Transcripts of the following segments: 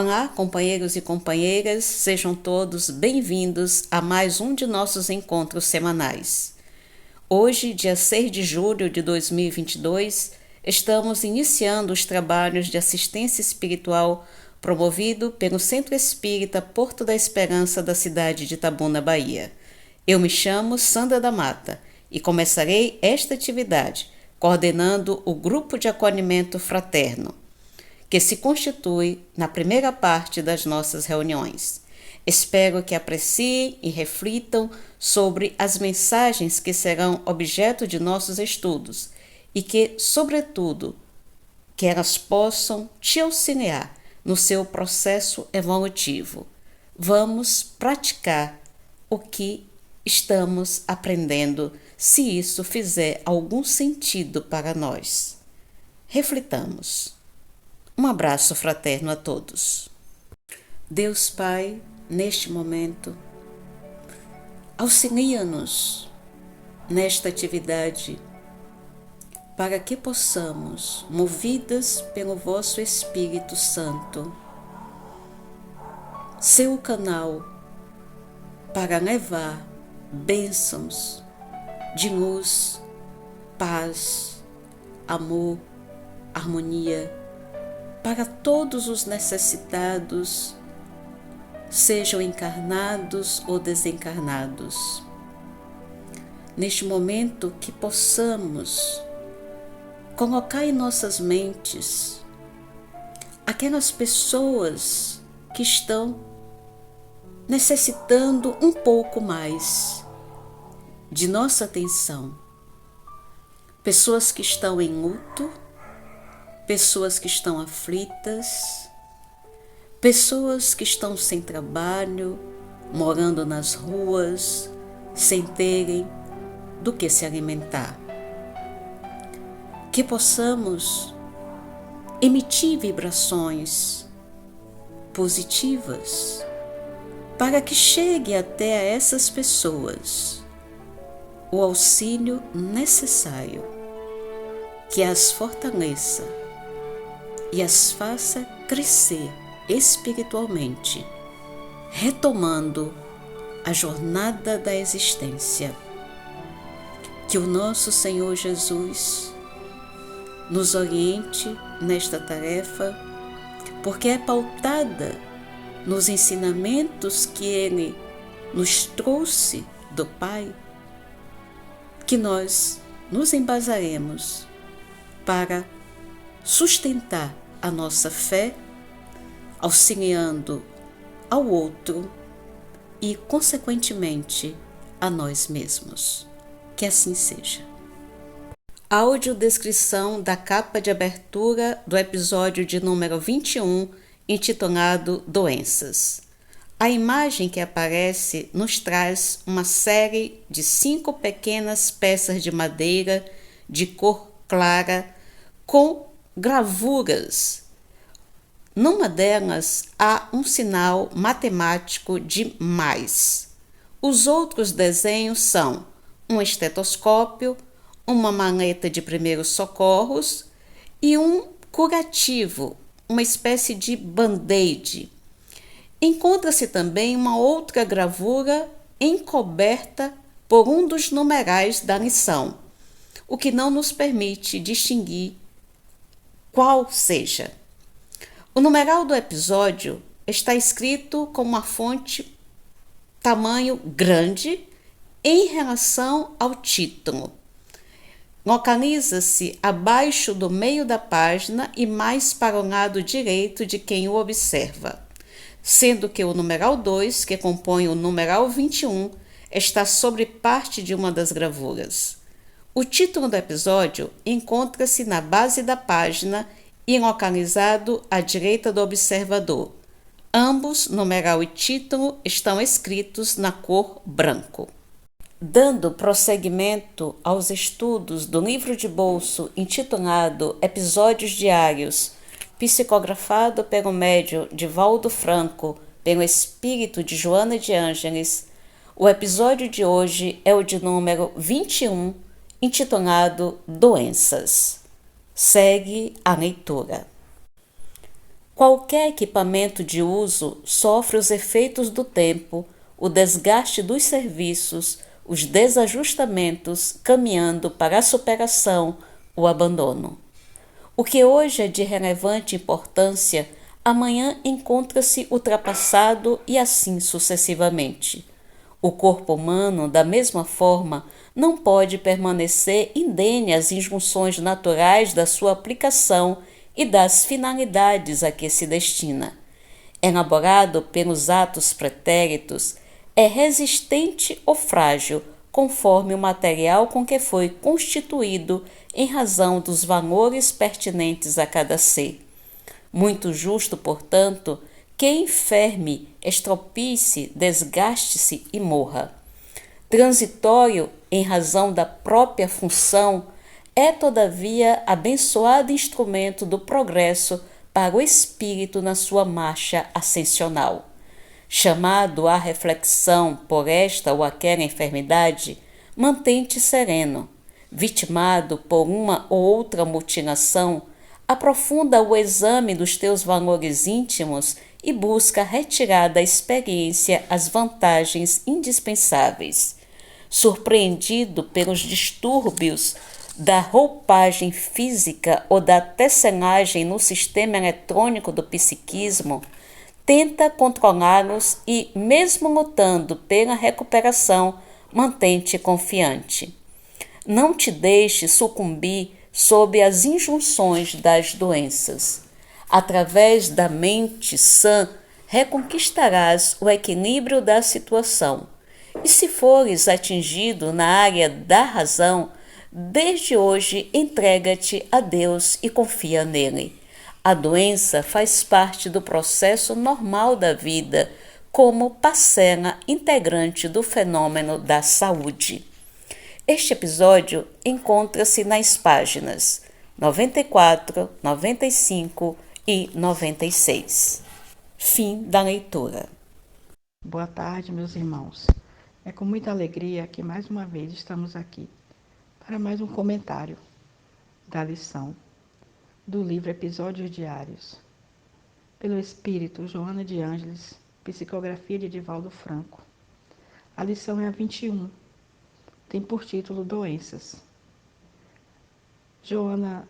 Olá, companheiros e companheiras, sejam todos bem-vindos a mais um de nossos encontros semanais. Hoje, dia 6 de julho de 2022, estamos iniciando os trabalhos de assistência espiritual promovido pelo Centro Espírita Porto da Esperança da cidade de Itabuna, Bahia. Eu me chamo Sandra da Mata e começarei esta atividade coordenando o Grupo de Acolhimento Fraterno, que se constitui na primeira parte das nossas reuniões. Espero que apreciem e reflitam sobre as mensagens que serão objeto de nossos estudos e que, sobretudo, que elas possam te auxiliar no seu processo evolutivo. Vamos praticar o que estamos aprendendo, se isso fizer algum sentido para nós. Reflitamos. Um abraço fraterno a todos. Deus Pai, neste momento, auxilia-nos nesta atividade para que possamos, movidas pelo vosso Espírito Santo, ser o canal para levar bênçãos de luz, paz, amor, harmonia, para todos os necessitados, sejam encarnados ou desencarnados. Neste momento que possamos colocar em nossas mentes aquelas pessoas que estão necessitando um pouco mais de nossa atenção. Pessoas que estão em luto, pessoas que estão aflitas, pessoas que estão sem trabalho, morando nas ruas, sem terem do que se alimentar. Que possamos emitir vibrações positivas para que chegue até a essas pessoas o auxílio necessário, que as fortaleça e as faça crescer espiritualmente, retomando a jornada da existência. Que o nosso Senhor Jesus nos oriente nesta tarefa, porque é pautada nos ensinamentos que Ele nos trouxe do Pai, que nós nos embasaremos para sustentar a nossa fé, auxiliando ao outro e, consequentemente, a nós mesmos. Que assim seja. Audiodescrição da capa de abertura do episódio de número 21, intitulado Doenças. A imagem que aparece nos traz uma série de 5 pequenas peças de madeira de cor clara com gravuras. Numa delas há um sinal matemático de mais. Os outros desenhos são um estetoscópio, uma maleta de primeiros socorros e um curativo, uma espécie de band-aid. Encontra-se também uma outra gravura encoberta por um dos numerais da lição, o que não nos permite distinguir qual seja. O numeral do episódio está escrito com uma fonte tamanho grande em relação ao título. Localiza-se abaixo do meio da página e mais para o lado direito de quem o observa, sendo que o numeral 2, que compõe o numeral 21, está sobre parte de uma das gravuras. O título do episódio encontra-se na base da página e localizado à direita do observador. Ambos, numeral e título, estão escritos na cor branco. Dando prosseguimento aos estudos do livro de bolso intitulado Episódios Diários, psicografado pelo médium Divaldo Franco, pelo espírito de Joana de Ângeles, o episódio de hoje é o de número 21, intitulado Doenças. Segue a leitura. Qualquer equipamento de uso sofre os efeitos do tempo, o desgaste dos serviços, os desajustamentos, caminhando para a superação, o abandono. O que hoje é de relevante importância, amanhã encontra-se ultrapassado e assim sucessivamente. O corpo humano, da mesma forma, não pode permanecer indene às injunções naturais da sua aplicação e das finalidades a que se destina. Elaborado pelos atos pretéritos, é resistente ou frágil, conforme o material com que foi constituído em razão dos valores pertinentes a cada ser. Muito justo, portanto, que enferme, estropie-se, desgaste-se e morra. Transitório em razão da própria função, é todavia abençoado instrumento do progresso para o espírito na sua marcha ascensional. Chamado à reflexão por esta ou aquela enfermidade, mantém-te sereno. Vitimado por uma ou outra mutilação, aprofunda o exame dos teus valores íntimos e busca retirar da experiência as vantagens indispensáveis. Surpreendido pelos distúrbios da roupagem física ou da tecelagem no sistema eletrônico do psiquismo, tenta controlá-los e, mesmo lutando pela recuperação, mantém-te confiante. Não te deixes sucumbir sob as injunções das doenças. Através da mente sã, reconquistarás o equilíbrio da situação. E se fores atingido na área da razão, desde hoje entrega-te a Deus e confia nele. A doença faz parte do processo normal da vida, como parcela integrante do fenômeno da saúde. Este episódio encontra-se nas páginas 94, 95 e 96. Fim da leitura. Boa tarde, meus irmãos. É com muita alegria que mais uma vez estamos aqui para mais um comentário da lição do livro Episódios Diários, pelo Espírito Joana de Ângeles, psicografia de Edivaldo Franco. A lição é a 21, tem por título Doenças. Joana,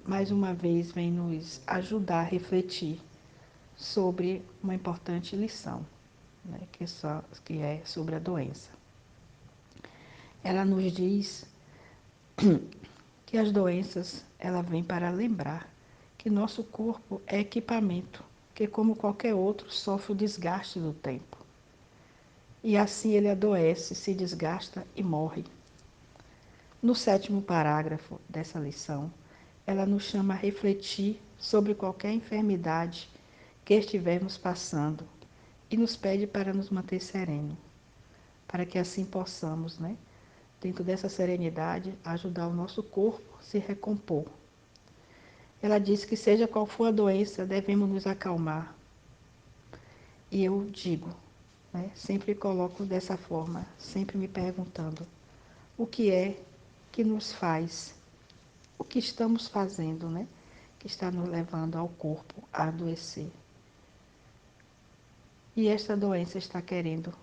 mais uma vez, vem nos ajudar a refletir sobre uma importante lição, né, que é sobre a doença. Ela nos diz que as doenças ela vem para lembrar que nosso corpo é equipamento, que como qualquer outro sofre o desgaste do tempo. E assim ele adoece, se desgasta e morre. No 7º parágrafo dessa lição, ela nos chama a refletir sobre qualquer enfermidade que estivermos passando e nos pede para nos manter sereno, para que assim possamos, dentro dessa serenidade, ajudar o nosso corpo a se recompor. Ela diz que seja qual for a doença, devemos nos acalmar. E eu digo, sempre coloco dessa forma, sempre me perguntando, o que é que nos faz, o que estamos fazendo, que está nos levando ao corpo a adoecer. E esta doença está querendo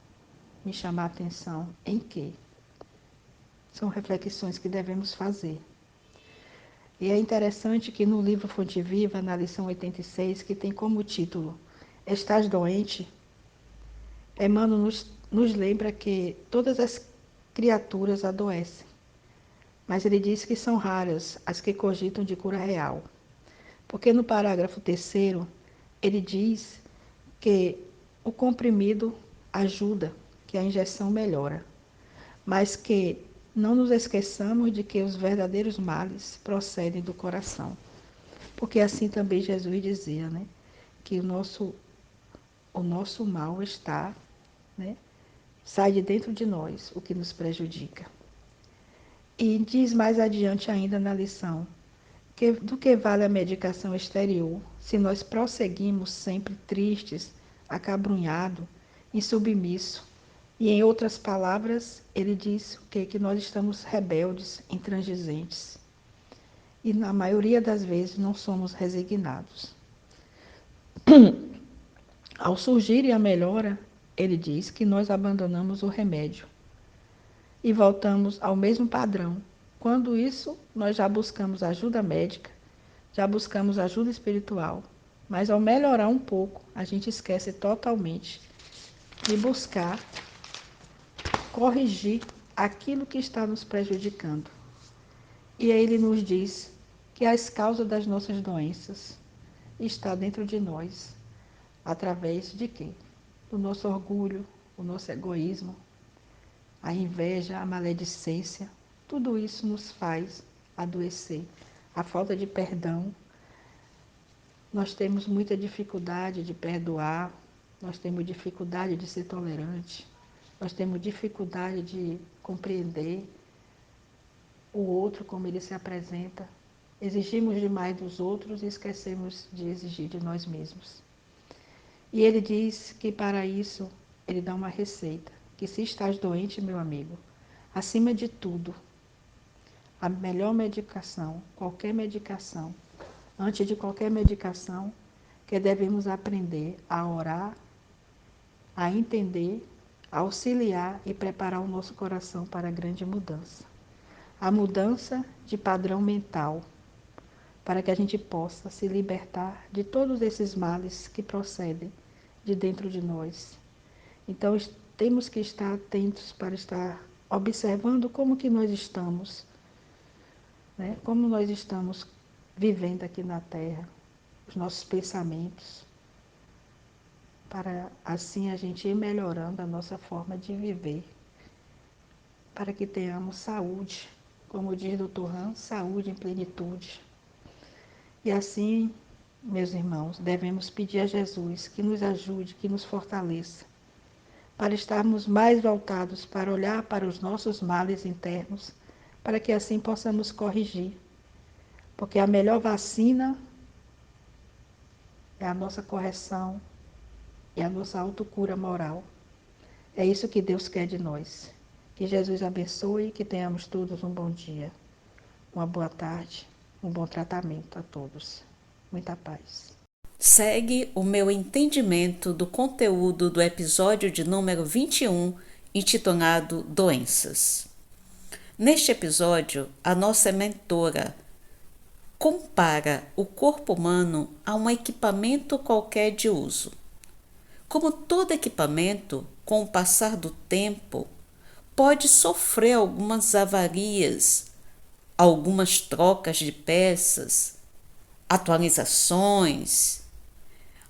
me chamar a atenção em quê? São reflexões que devemos fazer. E é interessante que no livro Fonte Viva, na lição 86, que tem como título Estás doente? Emmanuel nos lembra que todas as criaturas adoecem, mas ele diz que são raras as que cogitam de cura real. Porque no parágrafo 3º, ele diz que o comprimido ajuda, que a injeção melhora, mas que não nos esqueçamos de que os verdadeiros males procedem do coração. Porque assim também Jesus dizia, que o nosso mal está, sai de dentro de nós, o que nos prejudica. E diz mais adiante ainda na lição, que do que vale a medicação exterior, se nós prosseguimos sempre tristes, acabrunhados, insubmissos. E em outras palavras, ele diz que nós estamos rebeldes, intransigentes. E na maioria das vezes não somos resignados. Ao surgir a melhora, ele diz que nós abandonamos o remédio e voltamos ao mesmo padrão. Quando isso, nós já buscamos ajuda médica, já buscamos ajuda espiritual, mas ao melhorar um pouco, a gente esquece totalmente de buscar corrigir aquilo que está nos prejudicando. E aí ele nos diz que as causas das nossas doenças estão dentro de nós, através de quê? Do nosso orgulho, o nosso egoísmo, a inveja, a maledicência, tudo isso nos faz adoecer. A falta de perdão, nós temos muita dificuldade de perdoar, nós temos dificuldade de ser tolerante, nós temos dificuldade de compreender o outro como ele se apresenta. Exigimos demais dos outros e esquecemos de exigir de nós mesmos. E ele diz que para isso ele dá uma receita, que se estás doente, meu amigo, acima de tudo, a melhor medicação, qualquer medicação, antes de qualquer medicação, que devemos aprender a orar, a entender, a auxiliar e preparar o nosso coração para a grande mudança. A mudança de padrão mental, para que a gente possa se libertar de todos esses males que procedem de dentro de nós. Então, temos que estar atentos para estar observando como que nós estamos, né? Como nós estamos vivendo aqui na Terra, os nossos pensamentos, para assim a gente ir melhorando a nossa forma de viver, para que tenhamos saúde, como diz o Dr. Han, saúde em plenitude. E assim, meus irmãos, devemos pedir a Jesus que nos ajude, que nos fortaleça, para estarmos mais voltados para olhar para os nossos males internos, para que assim possamos corrigir. Porque a melhor vacina é a nossa correção e a nossa autocura moral. É isso que Deus quer de nós. Que Jesus abençoe e que tenhamos todos um bom dia, uma boa tarde, um bom tratamento a todos. Muita paz. Segue o meu entendimento do conteúdo do episódio de número 21, intitulado Doenças. Neste episódio, a nossa mentora compara o corpo humano a um equipamento qualquer de uso. Como todo equipamento, com o passar do tempo, pode sofrer algumas avarias, algumas trocas de peças, atualizações,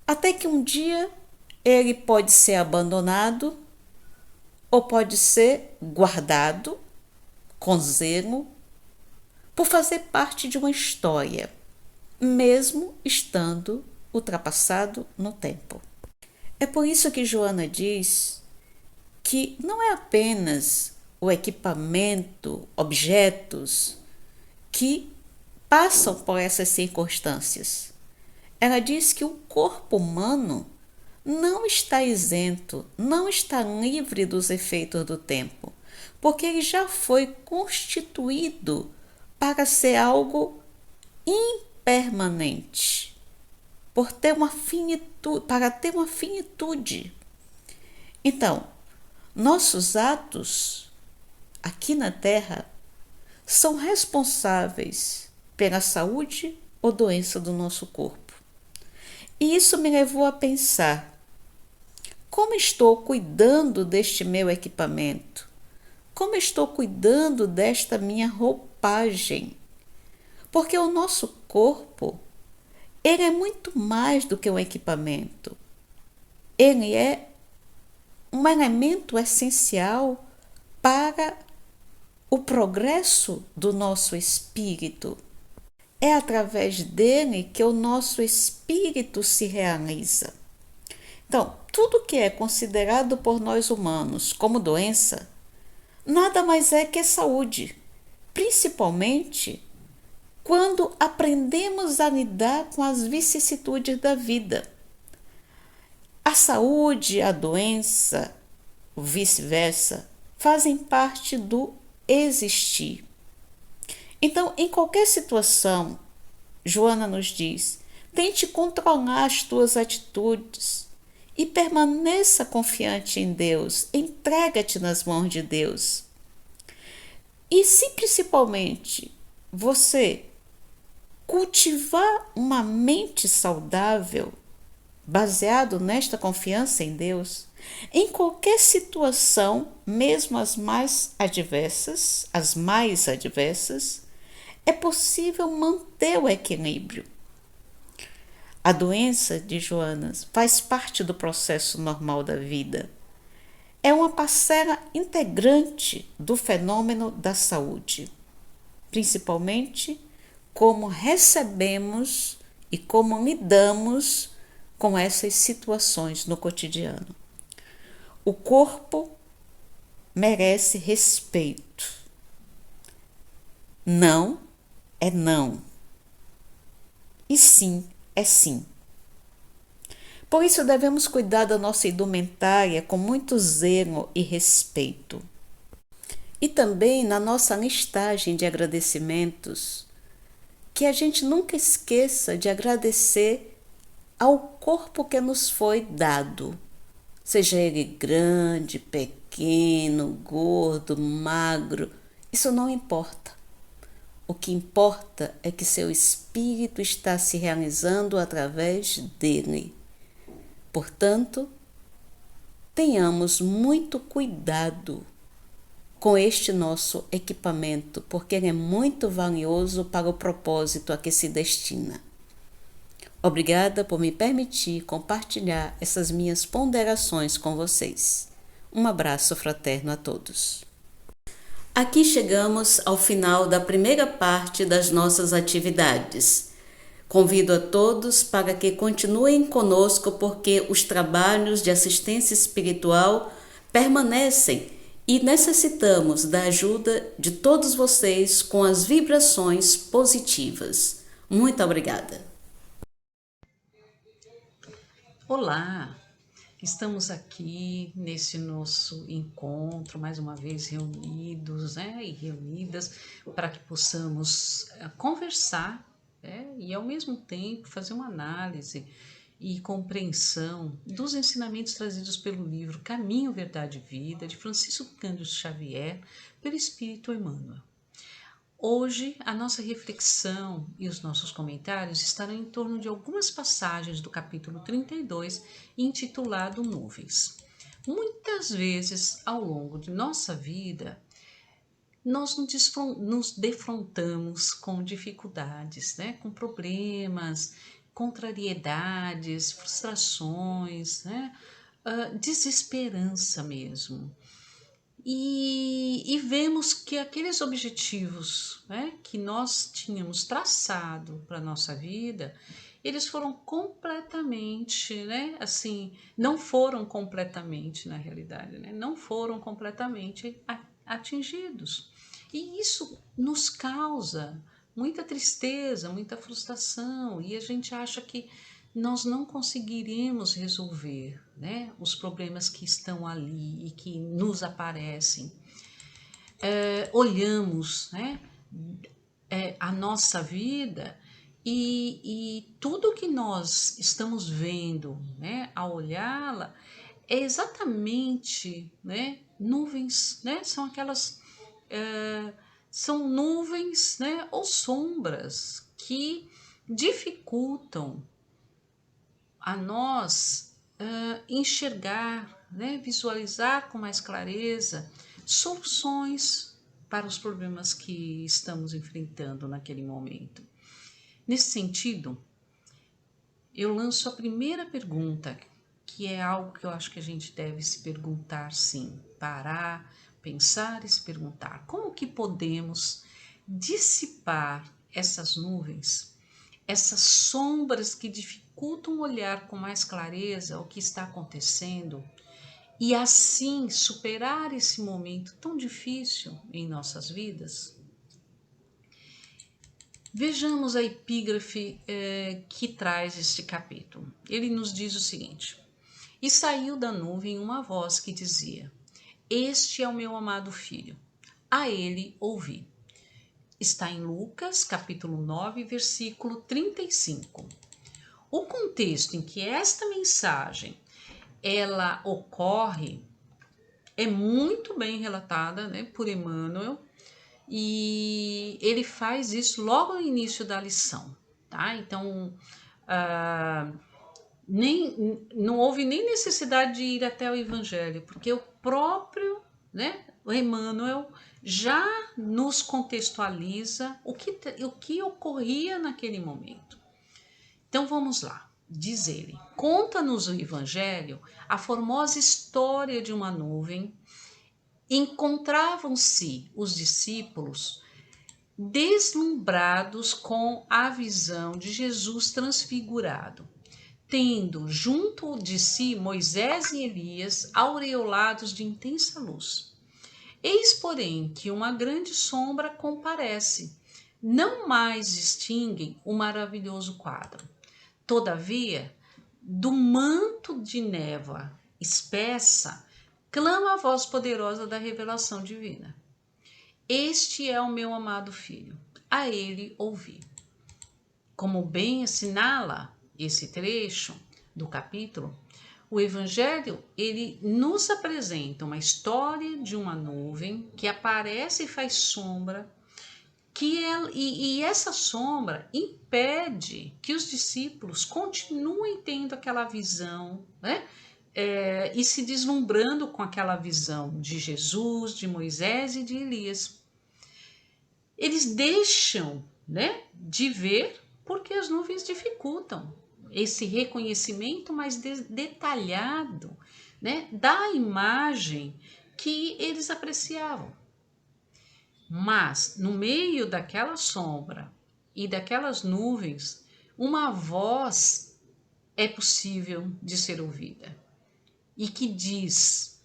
até que um dia ele pode ser abandonado ou pode ser guardado com zelo por fazer parte de uma história, mesmo estando ultrapassado no tempo. É por isso que Joana diz que não é apenas o equipamento, objetos que passam por essas circunstâncias. Ela diz que o corpo humano não está isento, não está livre dos efeitos do tempo, porque ele já foi constituído para ser algo impermanente, para ter uma finitude. Então, nossos atos aqui na Terra são responsáveis pela saúde ou doença do nosso corpo. E isso me levou a pensar: como estou cuidando deste meu equipamento? Como estou cuidando desta minha roupagem? Porque o nosso corpo, ele é muito mais do que um equipamento. Ele é um elemento essencial para o progresso do nosso espírito. É através dele que o nosso espírito se realiza. Então, tudo que é considerado por nós humanos como doença, nada mais é que saúde, principalmente quando aprendemos a lidar com as vicissitudes da vida. A saúde, a doença, o vice-versa, fazem parte do existir. Então, em qualquer situação, Joana nos diz, Tente controlar as tuas atitudes e permaneça confiante em Deus. Entrega-te nas mãos de Deus. E se principalmente você cultivar uma mente saudável, baseado nesta confiança em Deus, em qualquer situação, mesmo as mais adversas, é possível manter o equilíbrio. A doença de Joanas faz parte do processo normal da vida. É uma parcela integrante do fenômeno da saúde, principalmente como recebemos e como lidamos com essas situações no cotidiano. O corpo merece respeito. Não é não. E sim é sim. Por isso devemos cuidar da nossa indumentária com muito zelo e respeito. E também na nossa listagem de agradecimentos, que a gente nunca esqueça de agradecer ao corpo que nos foi dado, seja ele grande, pequeno, gordo, magro, isso não importa. O que importa é que seu espírito está se realizando através dele. Portanto, tenhamos muito cuidado com este nosso equipamento, porque ele é muito valioso para o propósito a que se destina. Obrigada por me permitir compartilhar essas minhas ponderações com vocês. Um abraço fraterno a todos. Aqui chegamos ao final da primeira parte das nossas atividades. Convido a todos para que continuem conosco, porque os trabalhos de assistência espiritual permanecem e necessitamos da ajuda de todos vocês com as vibrações positivas. Muito obrigada. Olá, estamos aqui nesse nosso encontro, mais uma vez reunidos, e reunidas, para que possamos conversar, e ao mesmo tempo fazer uma análise e compreensão dos ensinamentos trazidos pelo livro Caminho, Verdade e Vida, de Francisco Cândido Xavier, pelo Espírito Emmanuel. Hoje, a nossa reflexão e os nossos comentários estarão em torno de algumas passagens do capítulo 32, intitulado Nuvens. Muitas vezes, ao longo de nossa vida, nós nos defrontamos com dificuldades, com problemas, contrariedades, frustrações, desesperança mesmo. E vemos que aqueles objetivos, que nós tínhamos traçado para a nossa vida, eles foram completamente, não foram completamente, na realidade, não foram completamente atingidos. E isso nos causa muita tristeza, muita frustração, e a gente acha que nós não conseguiremos resolver, os problemas que estão ali e que nos aparecem. Olhamos, a nossa vida e tudo que nós estamos vendo, ao olhá-la, é exatamente, nuvens, são aquelas são nuvens, ou sombras que dificultam a nós enxergar, visualizar com mais clareza soluções para os problemas que estamos enfrentando naquele momento. Nesse sentido, eu lanço a primeira pergunta, que é algo que eu acho que a gente deve se perguntar, sim, parar, pensar e se perguntar: como que podemos dissipar essas nuvens, essas sombras que dificultam olhar com mais clareza o que está acontecendo e assim superar esse momento tão difícil em nossas vidas? Vejamos a epígrafe que traz este capítulo. Ele nos diz o seguinte: e saiu da nuvem uma voz que dizia: este é o meu amado filho, a ele ouvi. Está em Lucas, capítulo 9, versículo 35. o contexto em que esta mensagem ela ocorre é muito bem relatada, né, por Emmanuel, e ele faz isso logo no início da lição, tá? Então, não houve nem necessidade de ir até o Evangelho, porque o próprio, né, o Emmanuel já nos contextualiza o que ocorria naquele momento. Então vamos lá, diz ele: conta-nos o Evangelho a formosa história de uma nuvem. Encontravam-se os discípulos deslumbrados com a visão de Jesus transfigurado, tendo junto de si Moisés e Elias aureolados de intensa luz. Eis, porém, que uma grande sombra comparece. Não mais distinguem o maravilhoso quadro. Todavia, do manto de névoa espessa, clama a voz poderosa da revelação divina. Este é o meu amado filho, a ele ouvi. Como bem assinala esse trecho do capítulo, o Evangelho ele nos apresenta uma história de uma nuvem que aparece e faz sombra, e essa sombra impede que os discípulos continuem tendo aquela visão, né? E se deslumbrando com aquela visão de Jesus, de Moisés e de Elias. Eles deixam, né, de ver porque as nuvens dificultam esse reconhecimento mais detalhado, né, da imagem que eles apreciavam. Mas no meio daquela sombra e daquelas nuvens, uma voz é possível de ser ouvida e que diz,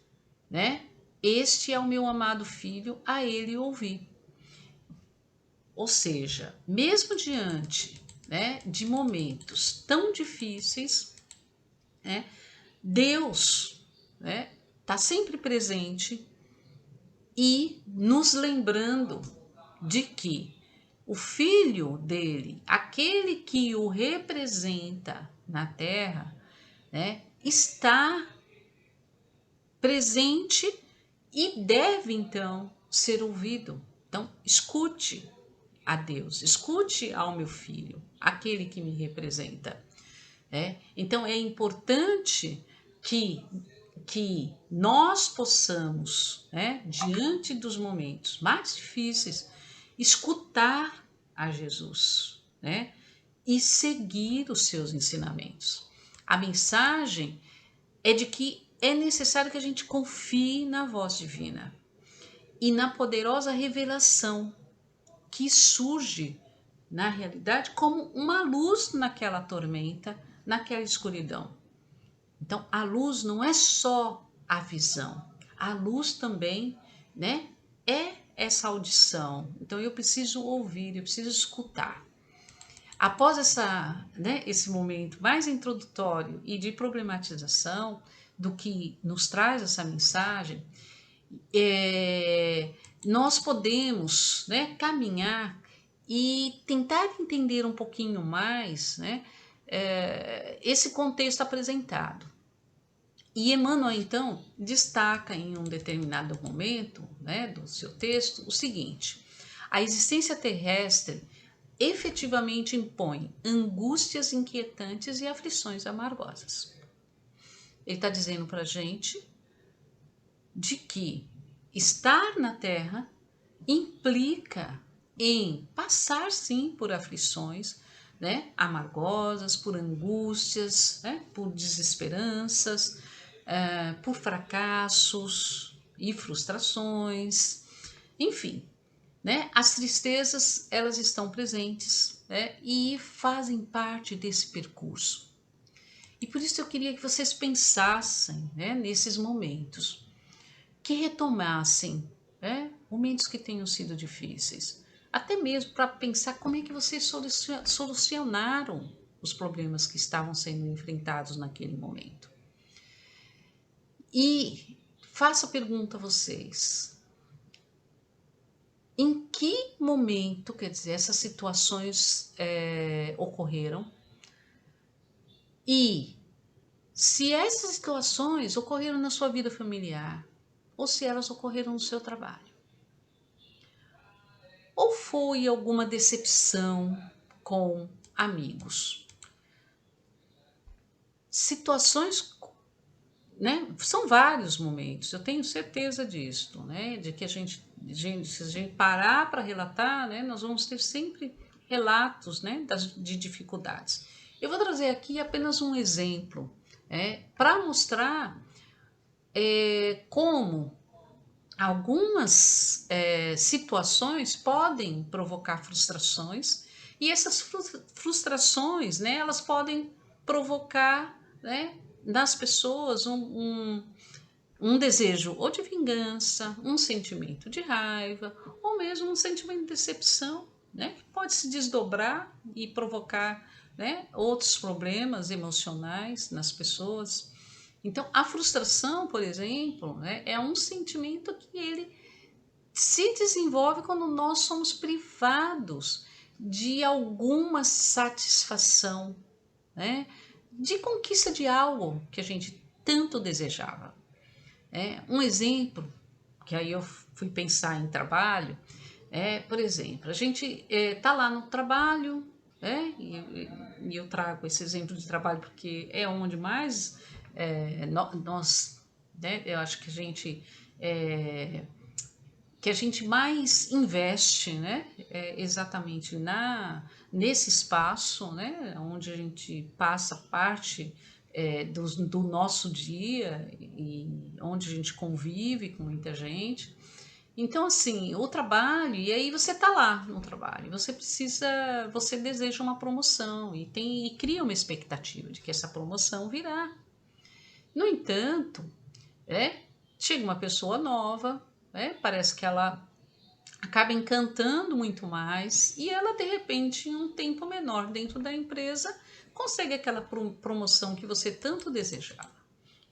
né? Este é o meu amado filho, a ele ouvi. Ou seja, mesmo diante, né, de momentos tão difíceis, né, Deus, né, está sempre presente e nos lembrando de que o filho dele, aquele que o representa na terra, né, está presente e deve então ser ouvido. Então, escute a Deus, escute ao meu filho, aquele que me representa. Então, é importante que nós possamos, né, diante dos momentos mais difíceis, escutar a Jesus, né, e seguir os seus ensinamentos. A mensagem é de que é necessário que a gente confie na voz divina e na poderosa revelação que surge, na realidade, como uma luz naquela tormenta, naquela escuridão. Então, a luz não é só a visão, a luz também, né, é essa audição. Então, eu preciso ouvir, eu preciso escutar. Após esse momento mais introdutório e de problematização do que nos traz essa mensagem, nós podemos, né, caminhar e tentar entender um pouquinho mais, né, esse contexto apresentado. E Emmanuel, então, destaca em um determinado momento, né, do seu texto o seguinte: a existência terrestre efetivamente impõe angústias inquietantes e aflições amargosas. Ele está dizendo para a gente de que estar na Terra implica em passar, sim, por aflições, né, amargosas, por angústias, né, por desesperanças, por fracassos e frustrações, enfim, né, as tristezas elas estão presentes, né, e fazem parte desse percurso. E por isso eu queria que vocês pensassem, né, nesses momentos, que retomassem, né, momentos que tenham sido difíceis, até mesmo para pensar como é que vocês solucionaram os problemas que estavam sendo enfrentados naquele momento. E faço a pergunta a vocês: em que momento, quer dizer, essas situações ocorreram? E se essas situações ocorreram na sua vida familiar, ou se elas ocorreram no seu trabalho, ou foi alguma decepção com amigos, situações, né? São vários momentos, eu tenho certeza disso, né? De que se a gente parar para relatar, né? Nós vamos ter sempre relatos, né? De dificuldades. Eu vou trazer aqui apenas um exemplo, para mostrar como algumas situações podem provocar frustrações, e essas frustrações, né? Elas podem provocar, né? Nas pessoas um desejo ou de vingança, um sentimento de raiva, ou mesmo um sentimento de decepção, né? Que pode se desdobrar e provocar, né, outros problemas emocionais nas pessoas. Então, a frustração, por exemplo, né, é um sentimento que ele se desenvolve quando nós somos privados de alguma satisfação, né, de conquista de algo que a gente tanto desejava. Um exemplo, que aí eu fui pensar em trabalho, por exemplo, a gente está lá no trabalho, e eu trago esse exemplo de trabalho porque é onde mais nós, né, eu acho que a gente mais investe, né, exatamente nesse espaço, né, onde a gente passa parte do nosso dia e onde a gente convive com muita gente. Então, assim, o trabalho, e aí você tá lá no trabalho, você deseja uma promoção e cria uma expectativa de que essa promoção virá. No entanto, é, chega uma pessoa nova, parece que ela acaba encantando muito mais e ela, de repente, em um tempo menor dentro da empresa, consegue aquela promoção que você tanto desejava.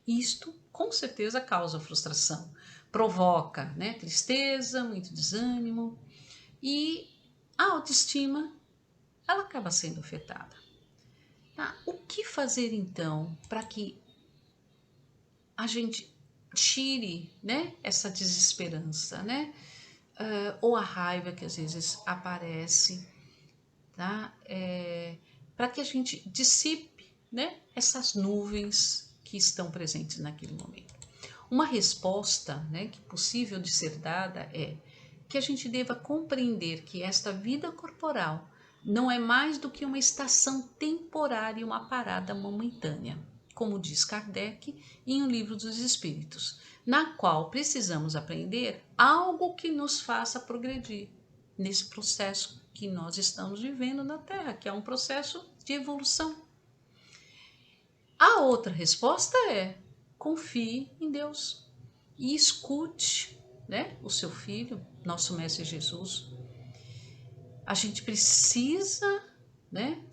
Isto, com certeza, causa frustração, provoca, né, tristeza, muito desânimo e a autoestima ela acaba sendo afetada. Tá? O que fazer então para que a gente tire, né, essa desesperança, né? Ou a raiva que às vezes aparece, tá? Para que a gente dissipe, né, essas nuvens que estão presentes naquele momento. Uma resposta, né, que possível de ser dada é que a gente deva compreender que esta vida corporal não é mais do que uma estação temporária e uma parada momentânea, como diz Kardec em O Livro dos Espíritos, na qual precisamos aprender algo que nos faça progredir nesse processo que nós estamos vivendo na Terra, que é um processo de evolução. A outra resposta é: confie em Deus e escute, né, o seu Filho, nosso Mestre Jesus. A gente precisa, né,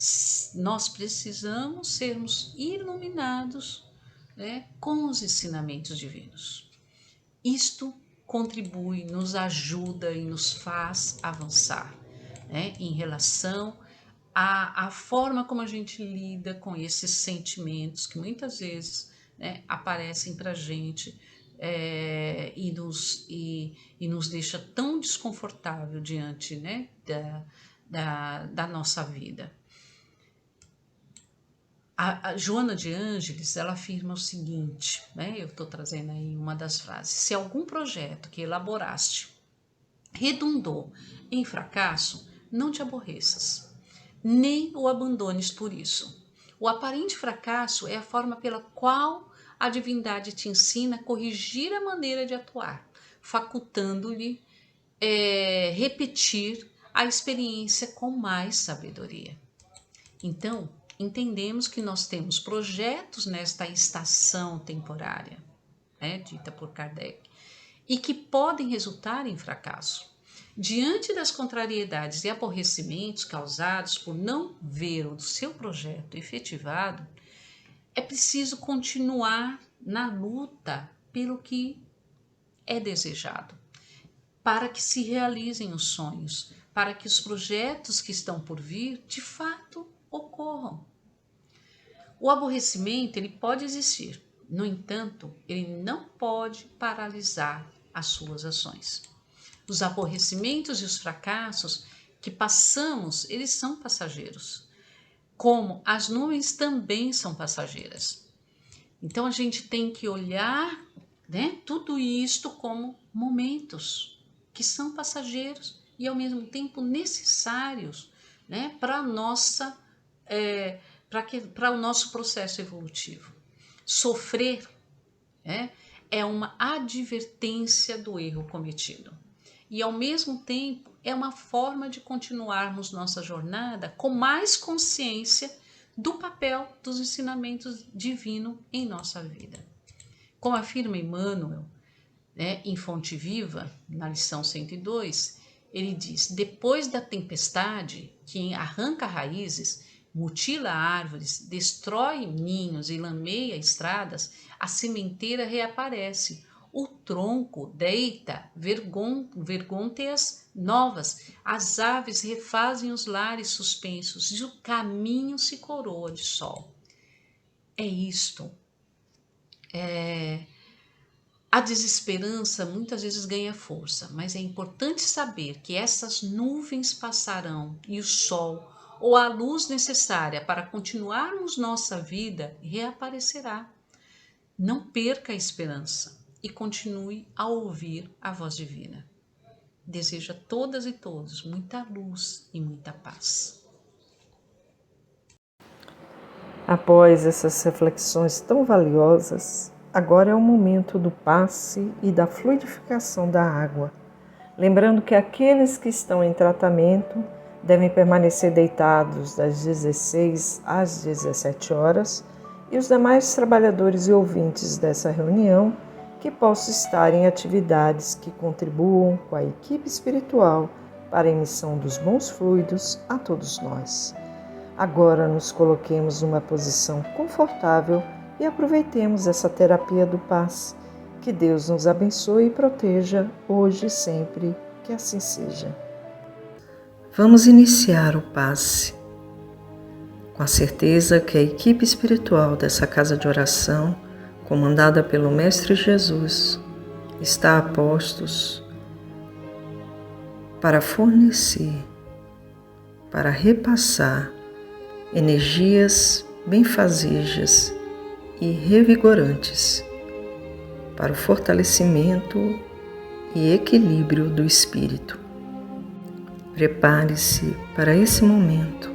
nós precisamos sermos iluminados, né, com os ensinamentos divinos. Isto contribui, nos ajuda e nos faz avançar, né, em relação à forma como a gente lida com esses sentimentos que muitas vezes, né, aparecem para a gente e nos deixa tão desconfortável diante, né, da nossa vida. A Joana de Ângeles, ela afirma o seguinte, né, eu estou trazendo aí uma das frases: se algum projeto que elaboraste redundou em fracasso, não te aborreças, nem o abandones por isso. O aparente fracasso é a forma pela qual a divindade te ensina a corrigir a maneira de atuar, facultando-lhe repetir a experiência com mais sabedoria. Então, entendemos que nós temos projetos nesta estação temporária, dita por Kardec, e que podem resultar em fracasso. Diante das contrariedades e aborrecimentos causados por não ver o seu projeto efetivado, é preciso continuar na luta pelo que é desejado, para que se realizem os sonhos, para que os projetos que estão por vir, de fato, ocorram. O aborrecimento, ele pode existir. No entanto, ele não pode paralisar as suas ações. Os aborrecimentos e os fracassos que passamos, eles são passageiros. Como as nuvens também são passageiras. Então a gente tem que olhar, né, tudo isto como momentos que são passageiros e ao mesmo tempo necessários, né, para o nosso processo evolutivo. Sofrer, né, é uma advertência do erro cometido. E ao mesmo tempo é uma forma de continuarmos nossa jornada com mais consciência do papel dos ensinamentos divinos em nossa vida. Como afirma Emmanuel, né, em Fonte Viva, na lição 102, ele diz: depois da tempestade que arranca raízes, mutila árvores, destrói ninhos e lameia estradas, a sementeira reaparece. O tronco deita vergônteas novas, as aves refazem os lares suspensos e o caminho se coroa de sol. É isto. A desesperança muitas vezes ganha força, mas é importante saber que essas nuvens passarão e o sol ou a luz necessária para continuarmos nossa vida reaparecerá. Não perca a esperança e continue a ouvir a voz divina. Desejo a todas e todos muita luz e muita paz. Após essas reflexões tão valiosas, agora é o momento do passe e da fluidificação da água. Lembrando que aqueles que estão em tratamento devem permanecer deitados das 16 às 17 horas e os demais trabalhadores e ouvintes dessa reunião que possam estar em atividades que contribuam com a equipe espiritual para a emissão dos bons fluidos a todos nós. Agora nos coloquemos numa posição confortável e aproveitemos essa terapia do passe. Que Deus nos abençoe e proteja hoje e sempre, que assim seja. Vamos iniciar o passe com a certeza que a equipe espiritual dessa casa de oração, comandada pelo Mestre Jesus, está a postos para fornecer, para repassar energias benfazejas e revigorantes para o fortalecimento e equilíbrio do espírito. Prepare-se para esse momento.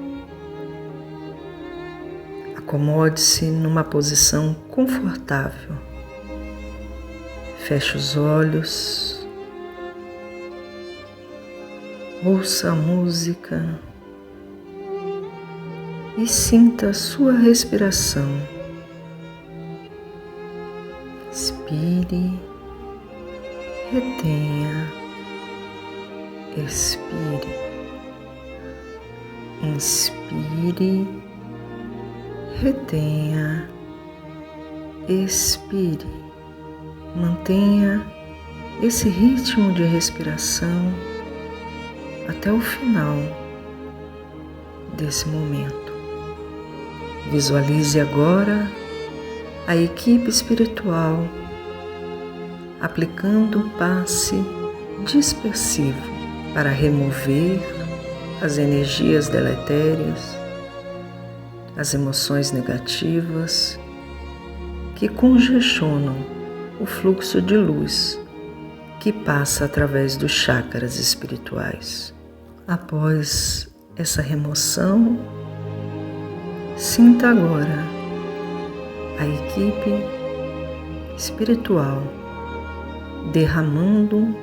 Acomode-se numa posição confortável. Feche os olhos. Ouça a música e sinta a sua respiração. Inspire, retenha, expire. Inspire, retenha, expire. Mantenha esse ritmo de respiração até o final desse momento. Visualize agora a equipe espiritual aplicando um passe dispersivo para remover as energias deletérias, as emoções negativas que congestionam o fluxo de luz que passa através dos chakras espirituais. Após essa remoção, sinta agora a equipe espiritual derramando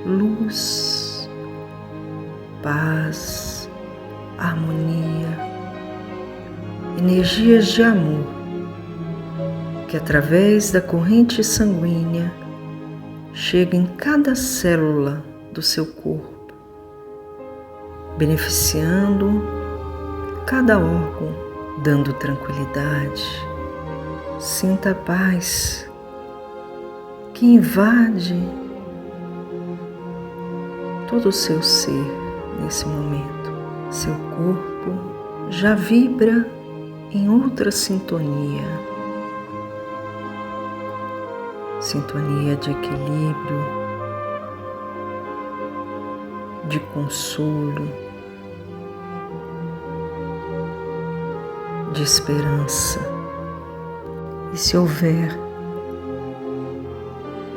luz, paz, harmonia, energias de amor que através da corrente sanguínea chega em cada célula do seu corpo, beneficiando cada órgão, dando tranquilidade. Sinta a paz que invade todo o seu ser nesse momento. Seu corpo já vibra em outra sintonia, sintonia de equilíbrio, de consolo, de esperança. E se houver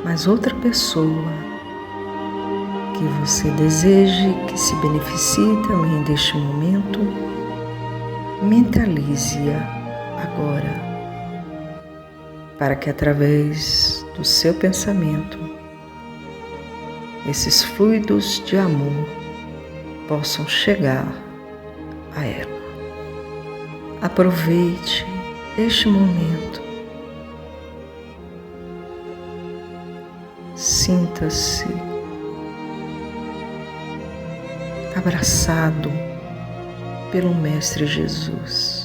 mais outra pessoa que você deseje que se beneficie também deste momento, mentalize-a agora, para que através do seu pensamento, esses fluidos de amor possam chegar a ela. Aproveite este momento. Sinta-se abraçado pelo Mestre Jesus.